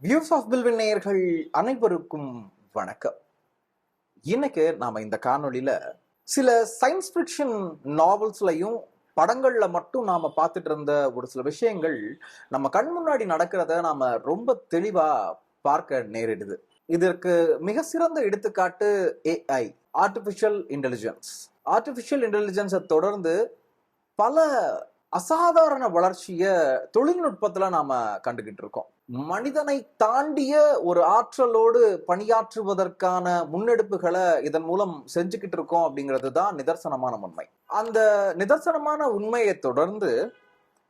Views of பில்வின் நேயர்கள் அனைவருக்கும் வணக்கம். இன்னைக்கு நாம இந்த காணொளியில சில சயின்ஸ் ஃபிக்ஷன் நாவல்ஸ்லையும் படங்கள்ல மட்டும் நாம பார்த்துட்டு இருந்த ஒரு சில விஷயங்கள் நம்ம கண் முன்னாடி நடக்கிறத நாம ரொம்ப தெளிவா பார்க்க நேரிடுது. இதற்கு மிக சிறந்த எடுத்துக்காட்டு ஏஐ, ஆர்டிபிஷியல் இன்டெலிஜென்ஸ். ஆர்டிபிஷியல் இன்டெலிஜென்ஸை தொடர்ந்து பல அசாதாரண வளர்ச்சிய தொழில்நுட்பத்துல நாம கண்டுகிட்டு இருக்கோம். மனிதனை தாண்டிய ஒரு ஆற்றலோடு பணியாற்றுவதற்கான முன்னெடுப்புகளை இதன் மூலம் செஞ்சுக்கிட்டு இருக்கோம் அப்படிங்கிறது தான் நிதர்சனமான உண்மை. அந்த நிதர்சனமான உண்மையை தொடர்ந்து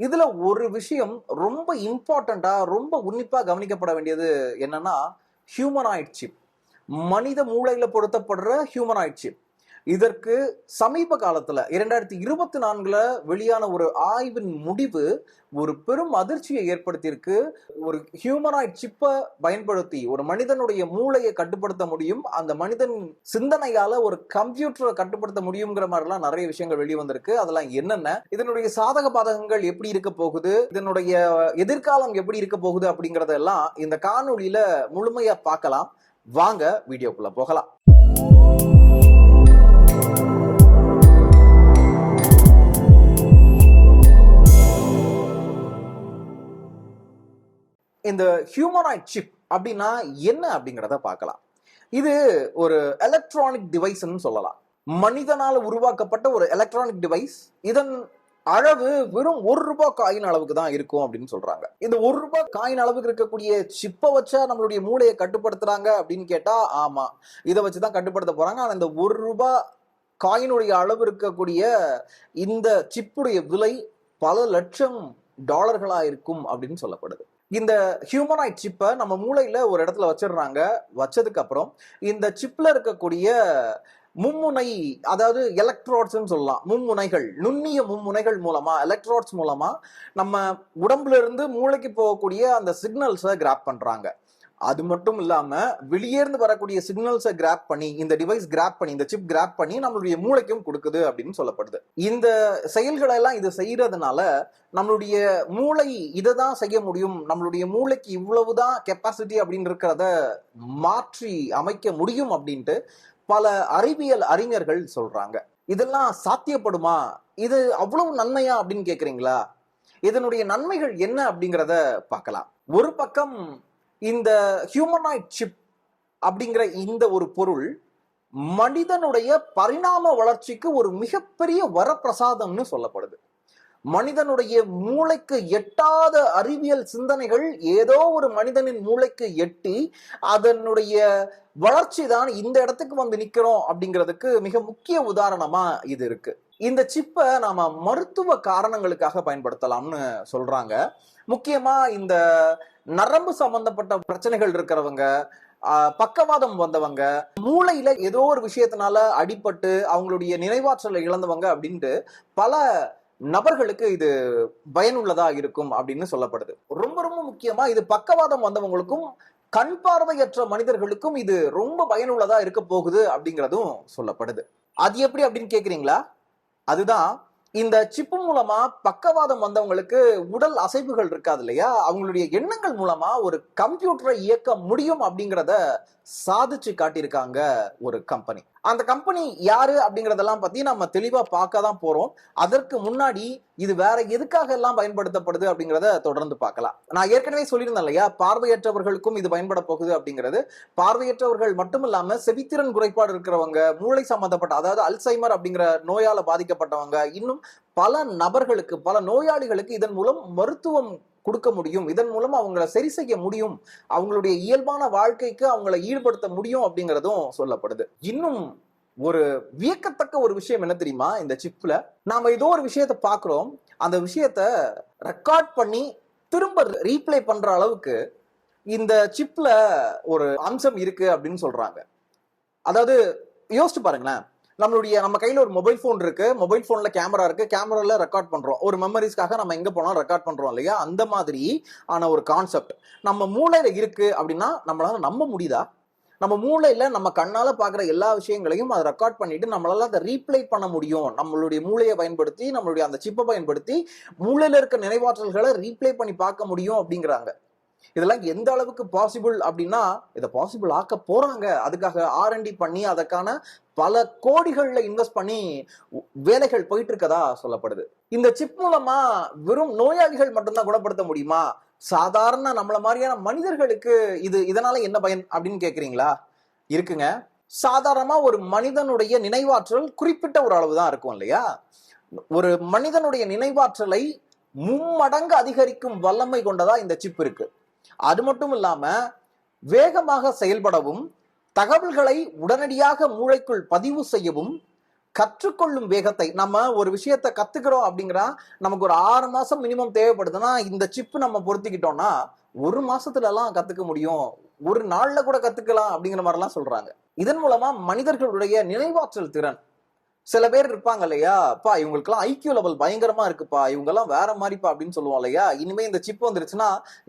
இதுல ஒரு விஷயம் ரொம்ப இம்பார்ட்டண்டா, ரொம்ப உன்னிப்பா கவனிக்கப்பட வேண்டியது என்னன்னா, ஹியூமனாய்ட் சிப். மனித மூளையில பொருத்தப்படுற ஹியூமனாய்ட் சிப். இதற்கு சமீப காலத்துல 2024 வெளியான ஒரு ஆய்வின் முடிவு ஒரு பெரும் அதிர்ச்சியை ஏற்படுத்தியிருக்கு. ஒரு ஹியூமனாய்ட் சிப்பை பயன்படுத்தி ஒரு மனிதனுடைய மூளையை கட்டுப்படுத்த முடியும், அந்த மனிதன் சிந்தனையால ஒரு கம்ப்யூட்டரை கட்டுப்படுத்த முடியுங்கிற மாதிரிலாம் நிறைய விஷயங்கள் வெளியே வந்திருக்கு. அதெல்லாம் என்னென்ன, இதனுடைய சாதக பாதகங்கள் எப்படி இருக்க போகுது, இதனுடைய எதிர்காலம் எப்படி இருக்க போகுது அப்படிங்கறதெல்லாம் இந்த காணொளியில முழுமையா பார்க்கலாம். வாங்க வீடியோக்குள்ள போகலாம். இந்த ஹியூமனாய்ட் சிப் அப்படின்னா என்ன அப்படிங்கிறத பார்க்கலாம். இது ஒரு எலக்ட்ரானிக் டிவைஸ்ன்னு சொல்லலாம். மனிதனால உருவாக்கப்பட்ட ஒரு எலக்ட்ரானிக் டிவைஸ். இதன் அளவு வெறும் ₹1 காயின் அளவுக்கு தான் இருக்கும் அப்படின்னு சொல்றாங்க. இந்த ₹1 காயின் அளவுக்கு இருக்கக்கூடிய சிப்பை வச்சா நம்மளுடைய மூளையை கட்டுப்படுத்துறாங்க அப்படின்னு கேட்டா ஆமா, இதை வச்சுதான் கட்டுப்படுத்த போறாங்க. ஆனா இந்த ₹1 காயினுடைய அளவு இருக்கக்கூடிய இந்த சிப்புடைய விலை பல லட்சம் டாலர்களா இருக்கும் அப்படின்னு சொல்லப்படுது. இந்த ஹியூமனாய்ட் சிப்பை நம்ம மூளையில ஒரு இடத்துல வச்சிடுறாங்க. வச்சதுக்கு அப்புறம் இந்த சிப்ல இருக்கக்கூடிய மும்முனை, அதாவது எலக்ட்ரோட்ஸ் சொல்லலாம், மும்முனைகள், நுண்ணிய மும்முனைகள் மூலமா, எலக்ட்ரோட்ஸ் மூலமா நம்ம உடம்புல இருந்து மூளைக்கு போகக்கூடிய அந்த சிக்னல்ஸை கிராப் பண்றாங்க. அது மட்டும் இல்லாம வெளியேந்து வரக்கூடிய சிக்னல்ஸை கிராப் பண்ணி, இந்த டிவைஸ் கிராப் பண்ணி, இந்த சிப் கிராப் பண்ணி நம்மளுடைய மூளைக்கும் கொடுக்குது அப்படின்னு சொல்லப்படுது. இந்த செயல்களை எல்லாம் இது செய்யறதுனால நம்மளுடைய மூளை இதை தான் செய்ய முடியும், நம்மளுடைய மூளைக்கு இவ்வளவுதான் கெப்பாசிட்டி அப்படின்னு இருக்கிறத மாற்றி அமைக்க முடியும் அப்படின்ட்டு பல அறிவியல் அறிஞர்கள் சொல்றாங்க. இதெல்லாம் சாத்தியப்படுமா, இது அவ்வளவு நன்மையா அப்படின்னு கேக்குறீங்களா? இதனுடைய நன்மைகள் என்ன அப்படிங்கிறத பார்க்கலாம். ஒரு பக்கம் இந்த ஹியூமனாய்ட் சிப் அப்படிங்கிற இந்த ஒரு பொருள் மனிதனுடைய பரிணாம வளர்ச்சிக்கு ஒரு மிகப்பெரிய வரப்பிரசாதம்னு சொல்லப்படுது. மனிதனுடைய மூளைக்கு எட்டாத அறிவியல் சிந்தனைகள் ஏதோ ஒரு மனிதனின் மூளைக்கு எட்டி அதனுடைய வளர்ச்சி தான் இந்த இடத்துக்கு வந்து நிக்கிறோம் அப்படிங்கிறதுக்கு மிக முக்கிய உதாரணமா இது இருக்கு. இந்த சிப்பை நாம மருத்துவ காரணங்களுக்காக பயன்படுத்தலாம்னு சொல்றாங்க. முக்கியமா இந்த நரம்பு சம்பந்தப்பட்ட பிரச்சனைகள் இருக்கிறவங்க, பக்கவாதம் வந்தவங்க, மூளையில ஏதோ ஒரு விஷயத்தினால அடிபட்டு அவங்களுடைய நினைவாற்றலை இழந்தவங்க அப்படின்ட்டு பல நபர்களுக்கு இது பயனுள்ளதா இருக்கும் அப்படின்னு சொல்லப்படுது. ரொம்ப ரொம்ப முக்கியமா இது பக்கவாதம் வந்தவங்களுக்கும் கண் பார்வையற்ற மனிதர்களுக்கும் இது ரொம்ப பயனுள்ளதா இருக்க போகுது அப்படிங்கிறதும் சொல்லப்படுது. அது எப்படி அப்படின்னு கேக்குறீங்களா? அதுதான், இந்த சிப்பு மூலமா பக்கவாதம் வந்தவங்களுக்கு உடல் அசைவுகள் இருக்காது இல்லையா, அவங்களுடைய எண்ணங்கள் மூலமா ஒரு கம்ப்யூட்டரை இயக்க முடியும் அப்படிங்கிறத சாதிச்சு காட்டியிருக்காங்க ஒரு கம்பெனி. அந்த கம்பெனி யாரு அப்படிங்கறதெல்லாம் பத்தி நம்ம தெளிவா பார்க்க தான் போறோம். அதற்கு முன்னாடி இது வேற எதுக்காக எல்லாம் பயன்படுத்தப்படுது அப்படிங்கிறத தொடர்ந்து பார்க்கலாம். நான் ஏற்கனவே சொல்லியிருந்தேன் இல்லையா, பார்வையற்றவர்களுக்கும் இது பயன்பட போகுது அப்படிங்கிறது. பார்வையற்றவர்கள் மட்டும் இல்லாம செவித்திறன் குறைபாடு இருக்கிறவங்க, மூளை சம்பந்தப்பட்ட, அதாவது அல்சைமர் அப்படிங்கிற நோயால பாதிக்கப்பட்டவங்க, இன்னும் பல நபர்களுக்கு, பல நோயாளிகளுக்கு இதன் மூலம் மருத்துவம் கொடுக்க முடியும், இதன் மூலம் அவங்களை சரி செய்ய முடியும், அவங்களுடைய இயல்பான வாழ்க்கைக்கு அவங்களை ஈடுபடுத்த முடியும் அப்படிங்கிறதும் சொல்லப்படுது. இன்னும் ஒரு வியக்கத்தக்க ஒரு விஷயம் என்ன தெரியுமா, இந்த சிப்ல நாம ஏதோ ஒரு விஷயத்த பாக்குறோம், அந்த விஷயத்த ரெக்கார்ட் பண்ணி திரும்ப ரீப்ளே பண்ற அளவுக்கு இந்த சிப்ல ஒரு அம்சம் இருக்கு அப்படின்னு சொல்றாங்க. அதாவது யோசிச்சு பாருங்களேன், நம்ம கையில ஒரு மொபைல் போன் இருக்கு, மொபைல் போன்ல கேமரா இருக்கு, கேமரால ரெக்கார்ட் பண்றோம், ஒரு மெமரிஸ்க்காக நம்ம எங்க போனாலும் ரெக்கார்ட் பண்றோம் இல்லையா, அந்த மாதிரி ஆன ஒரு கான்செப்ட் நம்ம மூளையில இருக்கு அப்படின்னா நம்மளால நம்ப முடியுதா? நம்ம மூளையில நம்ம கண்ணால பாக்குற எல்லா விஷயங்களையும் அதை ரெக்கார்ட் பண்ணிட்டு நம்மளால அதை ரீப்ளே பண்ண முடியும். நம்மளுடைய மூளையை பயன்படுத்தி, நம்மளுடைய அந்த சிப்பை பயன்படுத்தி மூளையில இருக்க நினைவாற்றல்களை ரீப்ளே பண்ணி பார்க்க முடியும் அப்படிங்கிறாங்க. இதெல்லாம் எந்த அளவுக்கு பாசிபிள் அப்படின்னா, இதை பாசிபிள் ஆக்க போறாங்க. அதுக்காக R&D பண்ணி அதற்கான பல கோடிகள்ல இன்வெஸ்ட் பண்ணி வேலைகள் போயிட்டு இருக்கதா சொல்லப்படுது. இந்த சிப் மூலமா வெறும் நோயாளிகள் மட்டும்தான் குணப்படுத்த முடியுமா? சாதாரண நம்மள மாதிரியான மனிதர்களுக்கு இதனால என்ன பயன் அப்படின்னு கேக்குறீங்களா? இருக்குங்க. சாதாரணமா ஒரு மனிதனுடைய நினைவாற்றல் குறிப்பிட்ட ஒரு அளவு தான் இருக்கும் இல்லையா? ஒரு மனிதனுடைய நினைவாற்றலை மும்மடங்கு அதிகரிக்கும் வல்லமை கொண்டதா இந்த சிப் இருக்கு. அது மட்டும் இல்லாம வேகமாக செயல்படவும், தகவல்களை உடனடியாக மூளைக்குள் பதிவு செய்யவும், கற்றுக்கொள்ளும் வேகத்தை, நம்ம ஒரு விஷயத்தை கத்துக்கிறோம் அப்படிங்கிறா நமக்கு ஒரு 6 மாசம் மினிமம் தேவைப்படுதுன்னா இந்த சிப் நம்ம பொருத்திக்கிட்டோம்னா 1 மாசத்துல எல்லாம் கத்துக்க முடியும், ஒரு நாள்ல கூட கத்துக்கலாம் அப்படிங்கிற மாதிரி எல்லாம் சொல்றாங்க. இதன் மூலமா மனிதர்களுடைய நினைவாற்றல் திறன், சில பேர் இருப்பாங்க இல்லையா, பா இவங்களுக்குலாம் ஐக்கியூ லெவல் பயங்கரமா இருக்குப்பா, இவங்க எல்லாம் வேற மாதிரிப்பா அப்படின்னு சொல்லுவோம் இல்லையா, இனிமே இந்த சிப் வந்துருச்சுன்னா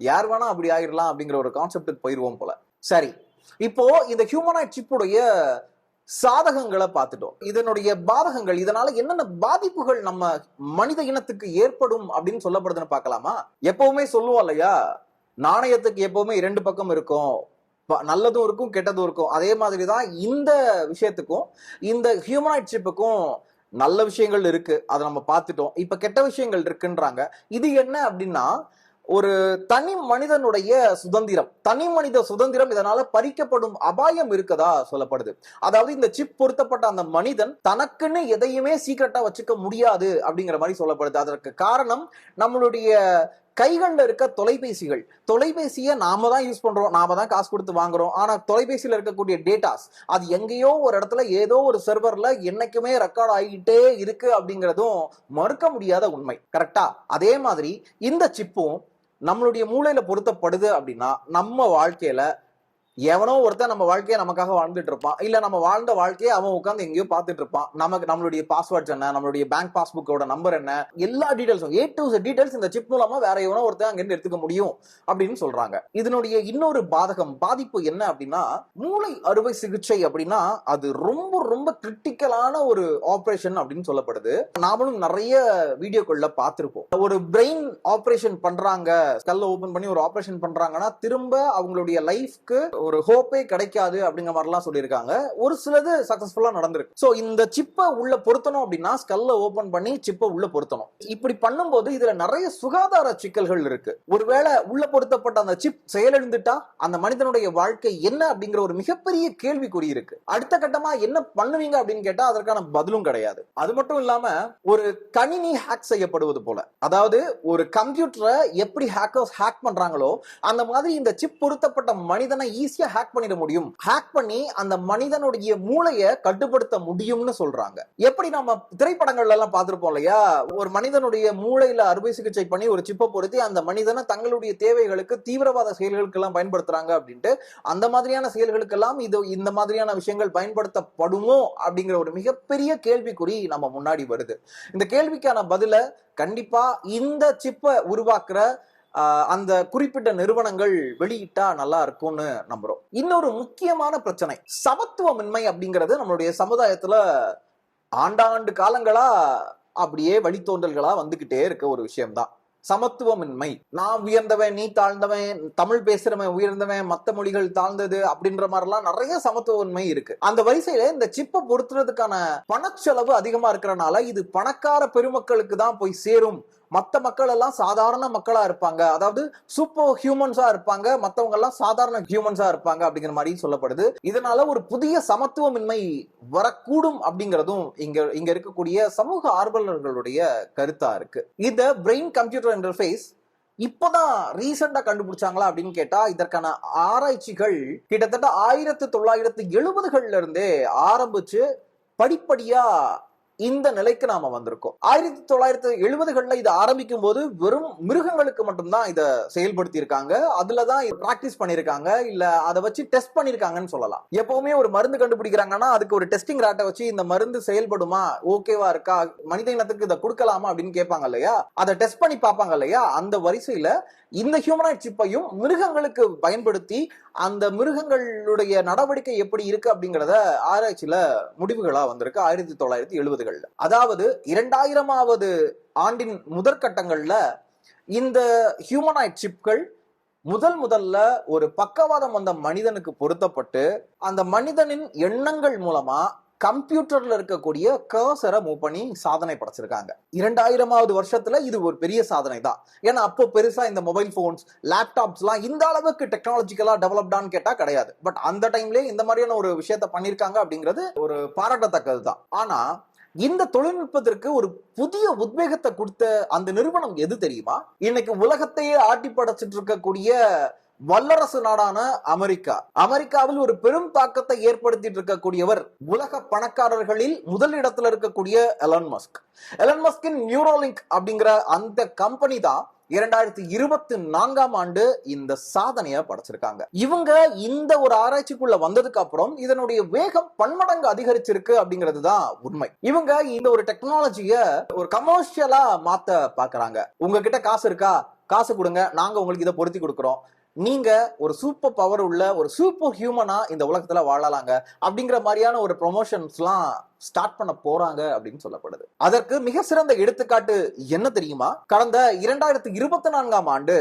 யார் வேணா அப்படி ஆயிடலாம் அப்படிங்கிற ஒரு கான்செப்டுக்கு போயிருவோம் போல. சரி, இப்போ இந்த ஹியூமனாய்ட் சிப்புடைய சாதகங்களை பார்த்துட்டோம். இதனுடைய பாதகங்கள், இதனால என்னென்ன பாதிப்புகள் நம்ம மனித இனத்துக்கு ஏற்படும் அப்படின்னு சொல்லப்படுதுன்னு பார்க்கலாமா? எப்பவுமே சொல்லுவோம் இல்லையா, நாணயத்துக்கு எப்பவுமே 2 பக்கம் இருக்கும், நல்லதும் இருக்கும் கெட்டதும் இருக்கும். அதே மாதிரிதான் இந்த விஷயத்துக்கும் இந்த ஹியூமனாய்ட் சிப்புக்கும் நல்ல விஷயங்கள் இருக்கு, அதை நம்ம பார்த்துட்டோம். இப்ப கெட்ட விஷயங்கள் இருக்குன்றாங்க. இது என்ன அப்படின்னா, ஒரு தனி மனிதனுடைய சுதந்திரம், தனி மனித சுதந்திரம் இதனால பறிக்கப்படும் அபாயம் இருக்கதா சொல்லப்படுது. அதாவது இந்த சிப் பொருத்தப்பட்ட அந்த மனிதன் தனக்குன்னு எதையுமே சீக்கிரட்டா வச்சுக்க முடியாது அப்படிங்கிற மாதிரி சொல்லப்படுது. அதற்கு காரணம் நம்மளுடைய கைகள்ல இருக்க தொலைபேசிகள். தொலைபேசியை நாம தான் யூஸ் பண்றோம், நாம தான் காசு கொடுத்து வாங்குறோம். ஆனா தொலைபேசியில இருக்கக்கூடிய டேட்டாஸ் அது எங்கேயோ ஒரு இடத்துல ஏதோ ஒரு சர்வர்ல என்னைக்குமே ரெக்கார்ட் ஆகிட்டே இருக்கு அப்படிங்கிறதும் மறுக்க முடியாத உண்மை. கரெக்டா? அதே மாதிரி இந்த சிப்பும் நம்மளுடைய மூளையில பொருத்தப்படுது அப்படின்னா நம்ம வாழ்க்கையில எவனோ ஒருத்தன் நம்ம வாழ்க்கையை நமக்காக வாழ்ந்துட்டு இருப்பான், இல்ல நம்ம வாழ்ந்த வாழ்க்கையை அவன் உட்காந்து எங்கேயோ பார்த்துட்டு இருப்பான். நமக்கு நம்மளுடைய பாஸ்வேர்ட்ஸ் என்ன, நம்மளுடைய பேங்க் பாஸ்புக்கோட நம்பர் என்ன, எல்லா டீடைல்ஸும் A to Z டீடைல்ஸ் இந்த சிப் மூலமா வேற எவனோ ஒருத்தன் அங்கிருந்து எடுத்துக்க முடியும் அப்படின்னு சொல்றாங்க. இதனுடைய இன்னொரு பாதிப்பு என்ன அப்படின்னா, மூளை அறுவை சிகிச்சை அப்படின்னா அது ரொம்ப ரொம்ப கிரிட்டிக்கலான ஒரு ஆபரேஷன் அப்படின்னு சொல்லப்படுது. நாமளும் நிறைய வீடியோக்குள்ள பார்த்திருப்போம். ஒரு பிரெயின் ஆபரேஷன் பண்றாங்க, ஸ்கல்ல ஓபன் பண்ணி ஒரு ஆபரேஷன் பண்றாங்கன்னா திரும்ப அவங்களுடைய லைஃப்க்கு ஒரு ஹோப்பே கிடைக்காது அப்படிங்கிற மாதிரிலாம் சொல்லியிருக்காங்க. ஒரு சிலது சக்சஸ்ஃபுல்லா நடந்திருக்கு. சோ இந்த சிப்பை உள்ள பொருத்தணும் அப்படின்னா ஸ்கல்ல ஓபன் பண்ணி சிப்பை உள்ள பொருத்தணும். இப்படி பண்ணும்போது இதுல நிறைய சுகாதார சிக்கல்கள் இருக்கு. ஒருவேளை உள்ள பொருத்தப்பட்ட அந்த சிப் செயலிழந்துட்டா அந்த மனிதனுடைய வாழ்க்கை என்ன அப்படிங்கிற ஒரு மிகப்பெரிய கேள்விக்குறி இருக்கு. அடுத்த கட்டமா என்ன பண்ணுவீங்க அப்படின்னு கேட்டா அதற்கான பதிலும் கிடையாது. அது மட்டும் இல்லாம ஒரு கணினி ஹேக் செய்யப்படுவது போல, அதாவது ஒரு கம்ப்யூட்டரை எப்படி ஹேக்கர்ஸ் ஹேக் பண்றாங்களோ அந்த மாதிரி இந்த சிப் பொருத்தப்பட்ட மனிதனை ஈஸியா ஹேக் பண்ணிட முடியும். ஹேக் பண்ணி அந்த மனிதனுடைய மூளையை கட்டுப்படுத்த முடியும்னு சொல்றாங்க. எப்படி நம்ம திரைப்படங்கள்ல எல்லாம் பார்த்திருப்போம் இல்லையா, ஒரு மனிதனுடைய மூளையில அறுவை சிகிச்சை பண்ணி ஒரு சிப்பை பொருத்தி அந்த மனிதனை தங்களுடைய தேவைகளுக்கு தீவிரவாத செயல்களுக்கு எல்லாம் பயன்படுத்துறாங்க அப்படின்ட்டு, அந்த மாதிரியான செயல்களுக்கெல்லாம் இந்த மாதிரியான விஷயங்கள் பயன்படுத்தப்படுமோ அப்படிங்கிற ஒரு மிகப்பெரிய கேள்விக்குறி நம்ம முன்னாடி வருது. இந்த கேள்விக்கான பதில கண்டிப்பா இந்த சிப்பை உருவாக்குற அந்த குறிப்பிட்ட நிறுவனங்கள் வெளியிட்டா நல்லா இருக்கும்னு நம்புறோம். இன்னொரு முக்கியமான பிரச்சனை சமத்துவமின்மை அப்படிங்கிறது நம்மளுடைய சமுதாயத்துல ஆண்டாண்டு காலங்களா அப்படியே வழித்தோன்றல்களா வந்துகிட்டே இருக்க ஒரு விஷயம்தான் சமத்துவமின்மை. நான் உயர்ந்தவன், நீ தாழ்ந்தவன், தமிழ் பேசுறவன் உயர்ந்தவன், மத்த மொழிகள் தாழ்ந்தது அப்படின்ற மாதிரிலாம் நிறைய சமத்துவமின்மை இருக்கு. அந்த வரிசையில இந்த சிப்பை பொருத்துறதுக்கான பணச்செலவு அதிகமா இருக்கிறனால இது பணக்கார பெருமக்களுக்கு தான் போய் சேரும், மத்த மக்கள் எல்லாம் சாதாரண மக்களா இருப்பாங்க, அதாவது சூப்பர் ஹியூமன்ஸா இருப்பாங்க, மத்தவங்க எல்லாம் சாதாரண ஹியூமன்ஸா இருப்பாங்க அப்படிங்கிற மாதிரி சொல்லப்படுது. இதனால ஒரு புதிய சமத்துவமின்மை வரக்கூடும் அப்படிங்கிறதும் இங்க இருக்கக்கூடிய சமூக ஆர்வலர்களுடைய கருத்தா இருக்கு. இந்த பிரெயின் கம்ப்யூட்டர் இன்டர்ஃபேஸ் இப்பதான் ரீசெண்டா கண்டுபிடிச்சாங்களா அப்படின்னு கேட்டா இதற்கான ஆராய்ச்சிகள் கிட்டத்தட்ட 1970கள்ல இருந்தே ஆரம்பிச்சு படிப்படியா இந்த நிலைக்கு நாம வந்திருக்கோம். 1970கள்ல இது ஆரம்பிக்கும் போது வெறும் மிருகங்களுக்கு மட்டும்தான் இதை செயல்படுத்தி இருக்காங்க, அதுலதான் பிராக்டிஸ் பண்ணிருக்காங்க, இல்ல அதை வச்சு டெஸ்ட் பண்ணிருக்காங்கன்னு சொல்லலாம். எப்பவுமே ஒரு மருந்து கண்டுபிடிக்கிறாங்கன்னா அதுக்கு ஒரு டெஸ்டிங் ராட்டை வச்சு இந்த மருந்து செயல்படுமா, ஓகேவா இருக்கா, மனித இனத்துக்கு இதை கொடுக்கலாமா அப்படின்னு கேட்பாங்க இல்லையா, அதை டெஸ்ட் பண்ணி பார்ப்பாங்க இல்லையா, அந்த வரிசையில இந்த ஹியூமனாய்ட் சிப்பையும் மிருகங்களுக்கு பயன்படுத்தி அந்த மிருகங்களுடைய நடவடிக்கை எப்படி இருக்கு அப்படிங்கறத ஆராய்ச்சியில முடிவுகளா வந்திருக்கு 1970கள்ல. அதாவது 2000வது ஆண்டின் முதற்கட்டங்கள்ல இந்த ஹியூமனாய்ட் சிப்கள் முதல்ல ஒரு பக்கவாதம் வந்த மனிதனுக்கு பொருத்தப்பட்டு அந்த மனிதனின் எண்ணங்கள் மூலமா கம்ப்யூட்டர்ல இருக்கக்கூடிய கர்சரை மூவ் பண்ணி சாதனை படைச்சிருக்காங்க. 2000வது வருஷத்துல இது ஒரு பெரிய சாதனை தான். ஏன்னா அப்போ பெருசா இந்த மொபைல் போன்ஸ், லேப்டாப்ஸ் எல்லாம் இந்த அளவுக்கு டெக்னாலஜிக்கலா டெவலப்டான்னு கேட்டா கிடையாது. பட் அந்த டைம்லயே இந்த மாதிரியான ஒரு விஷயத்த பண்ணிருக்காங்க அப்படிங்கிறது ஒரு பாராட்டத்தக்கது தான். ஆனா இந்த தொழில்நுட்பத்திற்கு ஒரு புதிய உத்வேகத்தை கொடுத்த அந்த நிறுவனம் எது தெரியுமா? இன்னைக்கு உலகத்தையே ஆட்டி படைச்சிட்டு இருக்கக்கூடிய வல்லரசு நாடான அமெரிக்காவில் ஒரு பெரும் தாக்கத்தை ஏற்படுத்திட்டு இருக்கக்கூடியவர் உலக பணக்காரர்களில் முதல் இடத்துல இருக்கக்கூடிய எலன் மஸ்கின் நியூரோலிங்க் அப்படிங்கிற அந்த கம்பெனி தான் 2024ஆம் ஆண்டு இந்த சாதனையை படைச்சிருக்காங்க. இவங்க இந்த ஒரு ஆராய்ச்சிக்குள்ள வந்ததுக்கு அப்புறம் இதனுடைய வேகம் பன்மடங்கு அதிகரிச்சிருக்கு அப்படிங்கிறது தான் உண்மை. இவங்க இந்த ஒரு டெக்னாலஜிய ஒரு கமர்ஷியலா மாத்த பாக்குறாங்க. உங்ககிட்ட காசு இருக்கா, காசு கொடுங்க, நாங்க உங்களுக்கு இதை பொருத்தி கொடுக்கிறோம், நீங்க ஒரு சூப்பர் பவர் உள்ள ஒரு சூப்பர் ஹியூமனா இந்த உலகத்துல வாழலாங்க அப்படிங்கிற மாதிரியான ஒரு ப்ரொமோஷன்ஸ் எல்லாம் ஸ்டார்ட் பண்ண போறாங்க அப்படின்னு சொல்லப்படுது. அதற்கு மிக சிறந்த எடுத்துக்காட்டு என்ன தெரியுமா? கடந்த 2024ஆம் ஆண்டு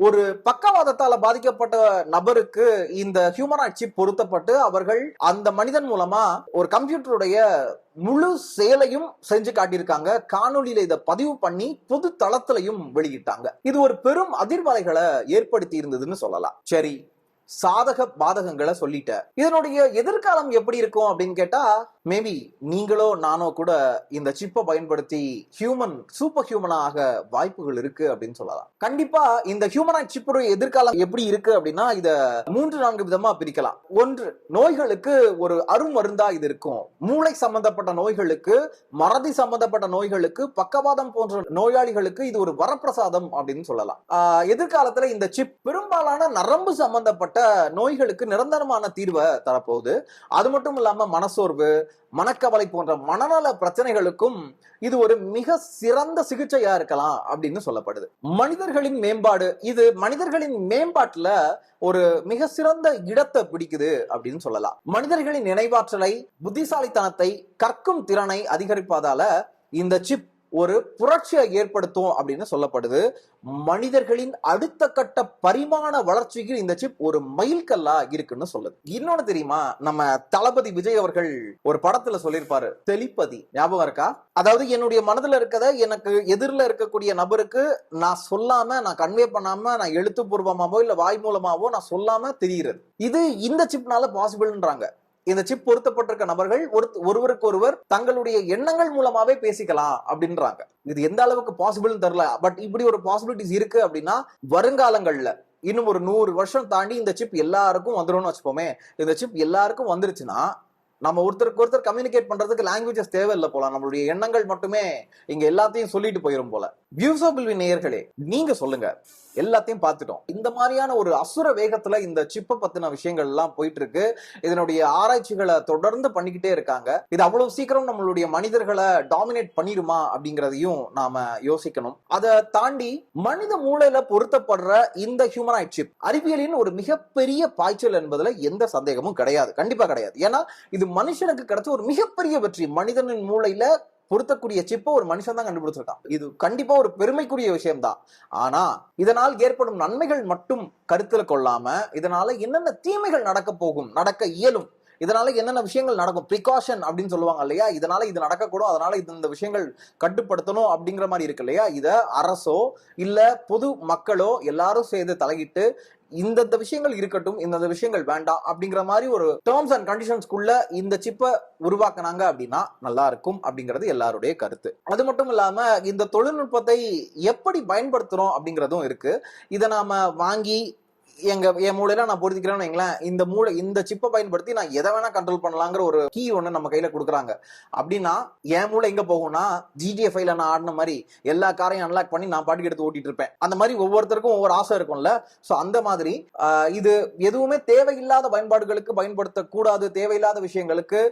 ஒரு பக்கவாதத்தால பாதிக்கப்பட்ட நபருக்கு இந்த ஹியூமனாய்ட் சிப் பொருத்தப்பட்டு அவர்கள் அந்த மனிதன் மூலமா ஒரு கம்ப்யூட்டருடைய முழு செயலையும் செஞ்சு காட்டியிருக்காங்க. காணொலியில இதை பதிவு பண்ணி பொது தளத்திலையும் வெளியிட்டாங்க. இது ஒரு பெரும் அதிர்வலைகளை ஏற்படுத்தி இருந்ததுன்னு சொல்லலாம். சரி, சாதக பாதகங்களை சொல்லிட்ட, இதனுடைய எதிர்காலம் எப்படி இருக்கும் அப்படின்னு கேட்டா, மேபி நீங்களோ நானோ கூட இந்த சிப்பை பயன்படுத்தி சூப்பர் ஹியூமனாக வாய்ப்புகள் இருக்கு அப்படின்னு சொல்லலாம். கண்டிப்பா இந்த ஹியூமனாய்ட் சிப்புடைய எதிர்காலம் எப்படி இருக்கு அப்படின்னா, இத 3-4 விதமா பிரிக்கலாம். ஒன்று, நோய்களுக்கு ஒரு அருமருந்தா இது இருக்கும். மூளை சம்பந்தப்பட்ட நோய்களுக்கு, மறதி சம்பந்தப்பட்ட நோய்களுக்கு, பக்கவாதம் போன்ற நோயாளிகளுக்கு இது ஒரு வரப்பிரசாதம் அப்படின்னு சொல்லலாம். எதிர்காலத்துல இந்த சிப் பெரும்பாலான நரம்பு சம்பந்தப்பட்ட நோய்களுக்கு நிரந்தரமான தீர்வை தரப்போகுது. அது மட்டும் இல்லாம மனசோர்வு, மனக்கவலை போன்ற மனநல பிரச்சனைகளுக்கும் இது ஒரு மிக சிறந்த சிகிச்சையா இருக்கலாம் அப்படின்னு சொல்லப்படுது. மனிதர்களின் மேம்பாடு, இது மனிதர்களின் மேம்பாட்டுல ஒரு மிக சிறந்த இடத்தை பிடிக்குது அப்படின்னு சொல்லலாம். மனிதர்களின் நினைவாற்றலை, புத்திசாலித்தனத்தை, கற்கும் திறனை அதிகரிப்பதால இந்த சிப் ஒரு புரட்சியை ஏற்படுத்தும் அப்படின்னு சொல்லப்படுது. மனிதர்களின் அடுத்த கட்ட பரிமாண வளர்ச்சிக்கு இந்த சிப் ஒரு மைல்கல்லா இருக்குன்னு சொல்லுது. இன்னொன்னு தெரியுமா, நம்ம தளபதி விஜய் அவர்கள் ஒரு படத்துல சொல்லியிருப்பாரு, தெளிப்பதி, ஞாபகம் இருக்கா? அதாவது என்னுடைய மனதுல இருக்கத எனக்கு எதிரில் இருக்கக்கூடிய நபருக்கு நான் சொல்லாம, நான் கன்வே பண்ணாம, நான் எழுத்துப்பூர்வமாவோ இல்ல வாய் மூலமாவோ நான் சொல்லாம தெரிகிறது. இது இந்த சிப்னால பாசிபிள்ன்றாங்க. இந்த சிப் பொருத்தப்பட்டிருக்க நபர்கள் ஒருவருக்கு ஒருவர் தங்களுடைய எண்ணங்கள் மூலமாவே பேசிக்கலாம் அப்படின்றாங்க. இது எந்த அளவுக்கு பாசிபிள்னு தெரியல. பட் இப்படி ஒரு பாசிபிலிட்டிஸ் இருக்கு அப்படின்னா வருங்காலங்கள்ல இன்னும் ஒரு 100 வருஷம் தாண்டி இந்த சிப் எல்லாருக்கும் வந்துரும்னு வச்சுப்போமே. இந்த சிப் எல்லாருக்கும் வந்துருச்சுன்னா நம்ம ஒருத்தருக்கு ஒருத்தர் கம்யூனிகேட் பண்றதுக்கு லாங்குவேஜஸ் தேவையில்லை போல. நம்மளுடைய எண்ணங்கள் மட்டுமே இங்க எல்லாத்தையும் சொல்லிட்டு போயிரும் போல. வியூசபிள் நேயர்களே, நீங்க சொல்லுங்க. எல்லாத்தையும் பார்த்துட்டோம். இந்த மாதிரியான ஒரு அசுர வேகத்துல இந்த சிப்பை பத்தின விஷயங்கள் எல்லாம் போயிட்டு இருக்கு. இதனுடைய ஆராய்ச்சிகளை தொடர்ந்து பண்ணிக்கிட்டே இருக்காங்க. இது அவ்வளவு சீக்கிரம் நம்மளுடைய மனிதர்களை டாமினேட் பண்ணிடுமா அப்படிங்கிறதையும் நாம யோசிக்கணும். அதை தாண்டி மனித மூளையில பொருத்தப்படுற இந்த ஹியூமனாய்ட் சிப் அறிவியலின் ஒரு மிகப்பெரிய பாய்ச்சல் என்பதுல எந்த சந்தேகமும் கிடையாது. கண்டிப்பா கிடையாது. ஏன்னா இது மனுஷனுக்கு கிடைச்ச ஒரு மிகப்பெரிய வெற்றி. மனிதனின் மூளையில பொருத்தக்கூடிய சிப்பை ஒரு மனுஷன் தான் கண்டுபிடிச்சிருக்கான். இது கண்டிப்பா ஒரு பெருமைக்குரிய விஷயம் தான். ஆனா இதனால் ஏற்படும் நன்மைகள் மட்டும் கருத்துல கொள்ளாம இதனால என்னென்ன தீமைகள் நடக்க இயலும், இதனால என்னென்ன விஷயங்கள் நடக்கும், ப்ரிகாஷன் அப்படின்னு சொல்லுவாங்க இல்லையா, இதனால இது நடக்கக்கூடும், அதனால இந்த விஷயங்கள் கட்டுப்படுத்தணும் அப்படிங்கிற மாதிரி இருக்கு இல்லையா, இத அரசோ இல்ல பொது மக்களோ எல்லாரும் சேர்ந்து தலையிட்டு இந்த விஷயங்கள் இருக்கட்டும், இந்த விஷயங்கள் வேண்டாம் அப்படிங்கிற மாதிரி ஒரு டேர்ம்ஸ் அண்ட் கண்டிஷன்ஸ்குள்ள இந்த சிப்பை உருவாக்குனாங்க அப்படின்னா நல்லா இருக்கும் அப்படிங்கிறது எல்லாருடைய கருத்து. அது மட்டும் இல்லாம இந்த தொழில்நுட்பத்தை எப்படி பயன்படுத்துறோம் அப்படிங்கிறதும் இருக்கு. இதை நாம வாங்கி என் மூளையில நான் பொருத்திக்கிறேன்னு வைங்களேன், இந்த சிப்பை பயன்படுத்தி நான் எதை வேணா கண்ட்ரோல் பண்ணலாங்கிற ஒரு கீ ஒண்ணு நம்ம கையில கொடுக்குறாங்க. அப்படின்னா என் மூளை எங்க போகும்னா, GTA 5ல நான் ஆடின மாதிரி எல்லா காரையும் அன்லாக் பண்ணி நான் பாட்டுக்கு எடுத்து ஓட்டிட்டு இருப்பேன். அந்த மாதிரி ஒவ்வொருத்தருக்கும் ஒவ்வொரு ஆசை இருக்கும்ல. சோ அந்த மாதிரி இது எதுவுமே தேவையில்லாத பயன்பாடுகளுக்கு பயன்படுத்தக்கூடாது. தேவையில்லாத விஷயங்களுக்கு,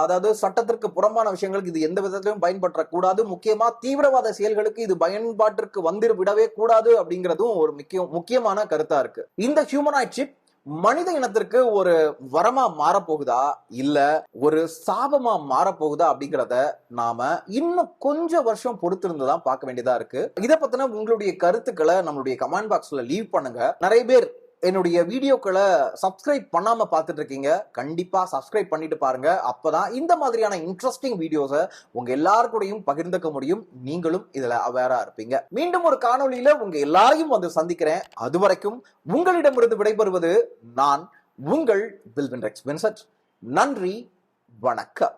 அதாவது சட்டத்திற்கு புறம்பான விஷயங்களுக்கு இது எந்த விதத்திலும் பயன்படுத்தக்கூடாது. முக்கியமா தீவிரவாத செயல்களுக்கு இது பயன்பாட்டிற்கு விடவே கூடாது அப்படிங்கிறதும் ஒரு முக்கியமான கருத்தா இருக்கு. இந்த ஹியூமனாய்ட் சிப் மனித இனத்திற்கு ஒரு வரமா மாறப்போகுதா இல்ல ஒரு சாபமா மாறப்போகுதா அப்படிங்கிறத நாம இன்னும் கொஞ்சம் வருஷம் பொறுத்திருந்துதான் பார்க்க வேண்டியதா இருக்கு. இதை பத்தின உங்களுடைய கருத்துக்களை நம்மளுடைய கமெண்ட் பாக்ஸ்ல லீவ் பண்ணுங்க. நிறைய பேர் என்னுடைய வீடியோக்களை சப்ஸ்கிரைப் பண்ணாம பார்த்துட்டு இருக்கீங்க, கண்டிப்பா சப்ஸ்கிரைப் பண்ணிட்டு பாருங்க. அப்பதான் இந்த மாதிரியான இன்ட்ரெஸ்டிங் வீடியோஸை உங்க எல்லாருக்கூடையும் பகிர்ந்துக்க முடியும். நீங்களும் இதுல அவேரா இருப்பீங்க. மீண்டும் ஒரு காணொளியில உங்க எல்லாரையும் வந்து சந்திக்கிறேன். அது வரைக்கும் உங்களிடமிருந்து விடைபெறுவது நான் உங்கள் பில்வின் ரெக்ஸ் வின்சென்ட். நன்றி, வணக்கம்.